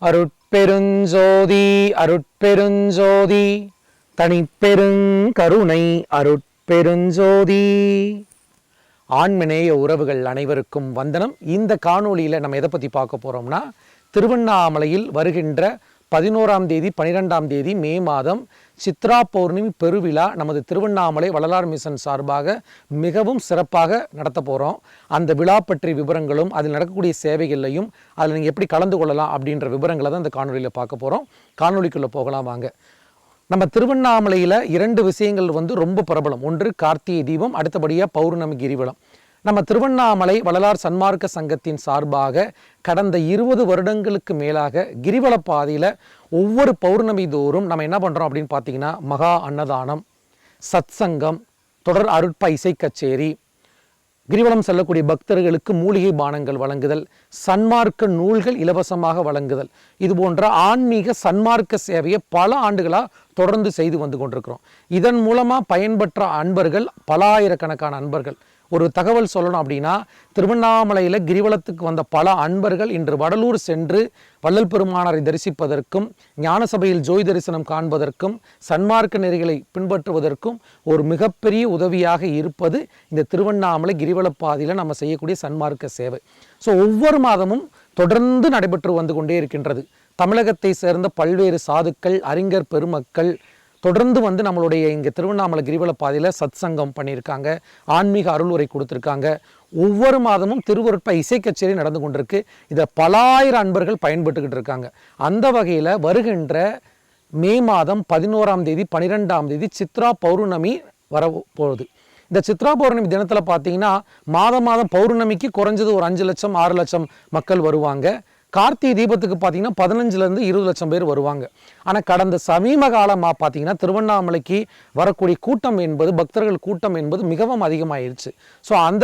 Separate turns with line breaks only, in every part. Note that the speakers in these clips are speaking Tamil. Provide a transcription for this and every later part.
அருட்பெருஞ்சோதி அருட்பெருஞ்சோதி தனிப்பெருங்கருணை அருட்பெருஞ்சோதி. ஆன்மநேய உறவுகள் அனைவருக்கும் வந்தனம். இந்த காணொளியில் நம்ம எதை பற்றி பார்க்க போகிறோம்னா, திருவண்ணாமலையில் வருகின்ற 11ஆம் தேதி 12ஆம் தேதி மே மாதம் சித்ரா பௌர்ணமி பெருவிழா நமது திருவண்ணாமலை வள்ளலார் மிஷன் சார்பாக மிகவும் சிறப்பாக நடத்த போகிறோம். அந்த விழா பற்றிய விவரங்களும் அதில் நடக்கக்கூடிய சேவைகளையும் அதில் நீங்கள் எப்படி கலந்து கொள்ளலாம் அப்படின்ற விவரங்களை தான் இந்த காணொலியில் பார்க்க போகிறோம். காணொலிக்குள்ளே போகலாம் வாங்க. நம்ம திருவண்ணாமலையில் 2 விஷயங்கள் ரொம்ப பிரபலம். ஒன்று கார்த்திகை தீபம், அடுத்தபடியாக பௌர்ணமி கிரிவலம். நம்ம திருவண்ணாமலை வள்ளலார் சன்மார்க்க சங்கத்தின் சார்பாக கடந்த 20 வருடங்களுக்கு மேலாக கிரிவல பாதையில் ஒவ்வொரு பௌர்ணமி தோறும் நம்ம என்ன பண்ணுறோம் அப்படின்னு பார்த்தீங்கன்னா, மகா அன்னதானம், சத் சங்கம், தொடர் அருட்ப இசை கச்சேரி, கிரிவலம் செல்லக்கூடிய பக்தர்களுக்கு மூலிகை பானங்கள் வழங்குதல், சன்மார்க்க நூல்கள் இலவசமாக வழங்குதல், இது போன்ற ஆன்மீக சன்மார்க்க சேவையை பல ஆண்டுகளாக தொடர்ந்து செய்து வந்து கொண்டிருக்கிறோம். இதன் மூலமாக பயன்பெற்ற அன்பர்கள் பல ஆயிரக்கணக்கான அன்பர்கள். ஒரு தகவல் சொல்லணும் அப்படின்னா, திருவண்ணாமலையில் கிரிவலத்துக்கு வந்த பல அன்பர்கள் இன்று வடலூர் சென்று வள்ளல் பெருமானாரை தரிசிப்பதற்கும், ஞான சபையில் ஜோதி தரிசனம் காண்பதற்கும், சன்மார்க்க நெறிகளை பின்பற்றுவதற்கும் ஒரு மிகப்பெரிய உதவியாக இருப்பது இந்த திருவண்ணாமலை கிரிவல பாதையில் நம்ம செய்யக்கூடிய சன்மார்க்க சேவை. ஸோ ஒவ்வொரு மாதமும் தொடர்ந்து நடைபெற்று வந்து கொண்டே இருக்கின்றது. தமிழகத்தை சேர்ந்த பல்வேறு சாதுக்கள், அறிஞர் பெருமக்கள் தொடர்ந்து வந்து நம்மளுடைய இங்கே திருவண்ணாமலை கிரிவல பாதையில் சத் சங்கம் பண்ணியிருக்காங்க, ஆன்மீக அருள் உரை கொடுத்துருக்காங்க. ஒவ்வொரு மாதமும் திருவருட்ப இசை கச்சேரி நடந்து கொண்டிருக்கு. இதை பலாயிரம் அன்பர்கள் பயன்பட்டுக்கிட்டு இருக்காங்க. அந்த வகையில் வருகின்ற மே மாதம் 11ஆம் தேதி 12ஆம் தேதி சித்ரா பௌர்ணமி வரப்போகுது. இந்த சித்ரா பௌர்ணமி தினத்தில் பார்த்தீங்கன்னா, மாதம் பௌர்ணமிக்கு குறைஞ்சது ஒரு 5 லட்சம் 6 லட்சம் மக்கள் வருவாங்க. கார்த்திகை தீபத்துக்கு பார்த்தீங்கன்னா 15 20 லட்சம் பேர் வருவாங்க. ஆனால் கடந்த சமீப காலமாக பார்த்தீங்கன்னா, திருவண்ணாமலைக்கு வரக்கூடிய கூட்டம் என்பது, பக்தர்கள் கூட்டம் என்பது மிகவும் அதிகமாகிடுச்சு. ஸோ அந்த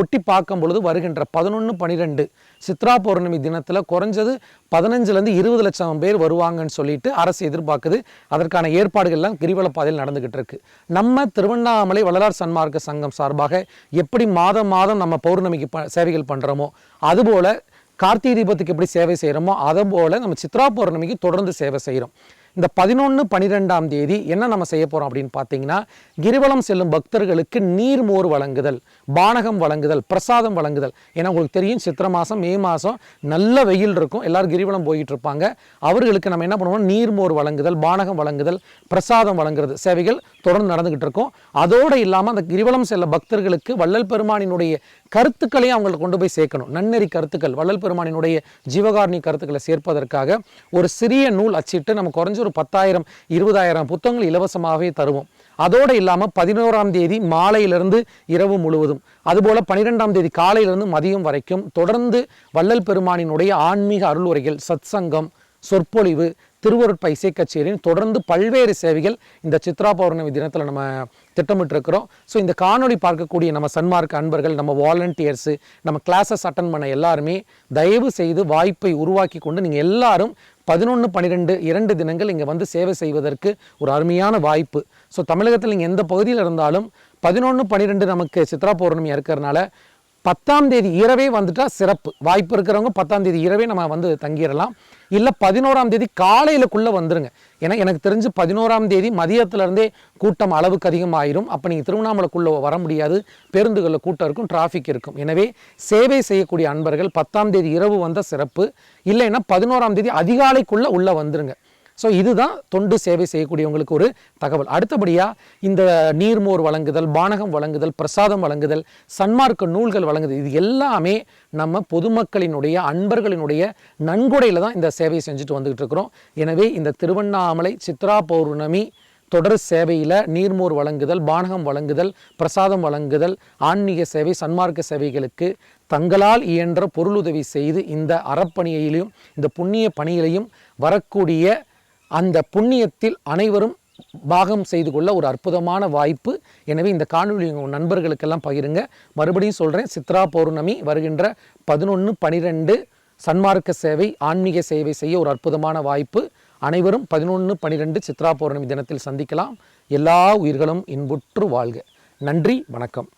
ஒட்டி பார்க்கும் பொழுது வருகின்ற 11, 12 சித்ரா பௌர்ணமி தினத்தில் குறைஞ்சது 15 20 லட்சம் பேர் வருவாங்கன்னு சொல்லிட்டு அரசு எதிர்பார்க்குது. அதற்கான ஏற்பாடுகள்லாம் கிரிவல பாதையில் நடந்துகிட்டு இருக்கு. நம்ம திருவண்ணாமலை வள்ளலார் சன்மார்க்க சங்கம் சார்பாக எப்படி மாதம் நம்ம பௌர்ணமிக்கு சேவைகள் பண்ணுறோமோ, அதுபோல் கார்த்திகை தீபத்துக்கு எப்படி சேவை செய்கிறோமோ அதுபோல் நம்ம சித்ரா பௌர்ணமிக்கு தொடர்ந்து சேவை செய்கிறோம். இந்த 11, 12ஆம் தேதி என்ன நம்ம செய்ய போகிறோம் அப்படின்னு பார்த்தீங்கன்னா, கிரிவலம் செல்லும் பக்தர்களுக்கு நீர்மோர் வழங்குதல், பானகம் வழங்குதல், பிரசாதம் வழங்குதல். ஏன்னா உங்களுக்கு தெரியும், சித்திரை மாதம் மே மாதம் நல்ல வெயில் இருக்கும், எல்லாரும் கிரிவலம் போயிட்டு இருப்பாங்க. அவர்களுக்கு நம்ம என்ன பண்ணுவோம், நீர்மோர் வழங்குதல், பானகம் வழங்குதல், பிரசாதம் வழங்குறது சேவைகள் தொடர்ந்து நடந்துகிட்டு இருக்கும். அதோடு இல்லாமல் அந்த கிரிவலம் செல்ல பக்தர்களுக்கு வள்ளல் பெருமானினுடைய கருத்துக்களையும் அவங்களுக்கு கொண்டு போய் சேர்க்கணும். நன்னெறி கருத்துக்கள், வள்ளல் பெருமானினுடைய ஜீவகாருண்ய கருத்துக்களை சேர்ப்பதற்காக ஒரு சிறிய நூல் அச்சிட்டு நம்ம குறைஞ்ச ஒரு 10,000 20,000 புத்தகங்கள் இலவசமாகவே தருவோம். அதோடு இல்லாமல் 11ஆம் தேதி மாலையிலிருந்து இரவு முழுவதும், அதுபோல் 12ஆம் தேதி காலையிலிருந்து மதியம் வரைக்கும் தொடர்ந்து வள்ளல் பெருமானினுடைய ஆன்மீக அருள் உரைகள், சத் சங்கம், சொற்பொழிவு, திருவருட்ப இசை கச்சேரின்னு தொடர்ந்து பல்வேறு சேவைகள் இந்த சித்ரா பௌர்ணமி தினத்தில் நம்ம திட்டமிட்டிருக்கிறோம். ஸோ இந்த காணொலி பார்க்கக்கூடிய நம்ம சன்மார்க்க அன்பர்கள், நம்ம வாலண்டியர்ஸு, நம்ம கிளாஸஸ் அட்டன் பண்ண எல்லாருமே தயவு செய்து வாய்ப்பை உருவாக்கி கொண்டு நீங்கள் எல்லாரும் 11, 12 2 தினங்கள் இங்கே வந்து சேவை செய்வதற்கு ஒரு அருமையான வாய்ப்பு. ஸோ தமிழகத்தில் நீங்கள் எந்த பகுதியில் இருந்தாலும் 11, 12 நமக்கு சித்ரா பௌர்ணமியாக இருக்கிறதுனால 10ஆம் தேதி இரவே வந்துட்டால் சிறப்பு. வாய்ப்பு இருக்கிறவங்க 10ஆம் தேதி இரவே நம்ம வந்து தங்கிடலாம். இல்லை 11ஆம் தேதி காலையிலக்குள்ளே வந்துருங்க. ஏன்னா எனக்கு தெரிஞ்சு 11ஆம் தேதி மதியத்திலேருந்தே கூட்டம் அளவுக்கு அதிகமாயிரும். அப்போ நீங்கள் திருவண்ணாமலைக்குள்ளே வர முடியாது, பேருந்துகளில் கூட்டம் இருக்கும், டிராஃபிக் இருக்கும். எனவே சேவை செய்யக்கூடிய அன்பர்கள் 10ஆம் தேதி இரவு வந்தால் சிறப்பு. இல்லைன்னா 11ஆம் தேதி அதிகாலைக்குள்ளே உள்ளே வந்துருங்க. ஸோ இதுதான் தொண்டு சேவை செய்யக்கூடியவங்களுக்கு ஒரு தகவல். அடுத்தபடியாக இந்த நீர்மோர் வழங்குதல், பானகம் வழங்குதல், பிரசாதம் வழங்குதல், சன்மார்க்க நூல்கள் வழங்குதல், இது எல்லாமே நம்ம பொதுமக்களினுடைய அன்பர்களினுடைய நன்கொடையில் தான் இந்த சேவையை செஞ்சுட்டு வந்துகிட்டு இருக்கிறோம். எனவே இந்த திருவண்ணாமலை சித்ரா பௌர்ணமி தொடர் சேவையில் நீர்மோர் வழங்குதல், பானகம் வழங்குதல், பிரசாதம் வழங்குதல், ஆன்மீக சேவை, சன்மார்க்க சேவைகளுக்கு தங்களால் இயன்ற பொருளுதவி செய்து இந்த அறப்பணியிலையும் இந்த புண்ணிய பணியிலையும் வரக்கூடிய அந்த புண்ணியத்தில் அனைவரும் பாகம் செய்து கொள்ள ஒரு அற்புதமான வாய்ப்பு. எனவே இந்த காணொலி உங்கள் நண்பர்களுக்கெல்லாம் பகிருங்க. மறுபடியும் சொல்கிறேன், சித்ரா பௌர்ணமி வருகின்ற 11, 12 சன்மார்க்க சேவை, ஆன்மீக சேவை செய்ய ஒரு அற்புதமான வாய்ப்பு. அனைவரும் 11, 12 சித்ரா பௌர்ணமி தினத்தில் சந்திக்கலாம். எல்லா உயிர்களும் இன்புற்று வாழ்க. நன்றி, வணக்கம்.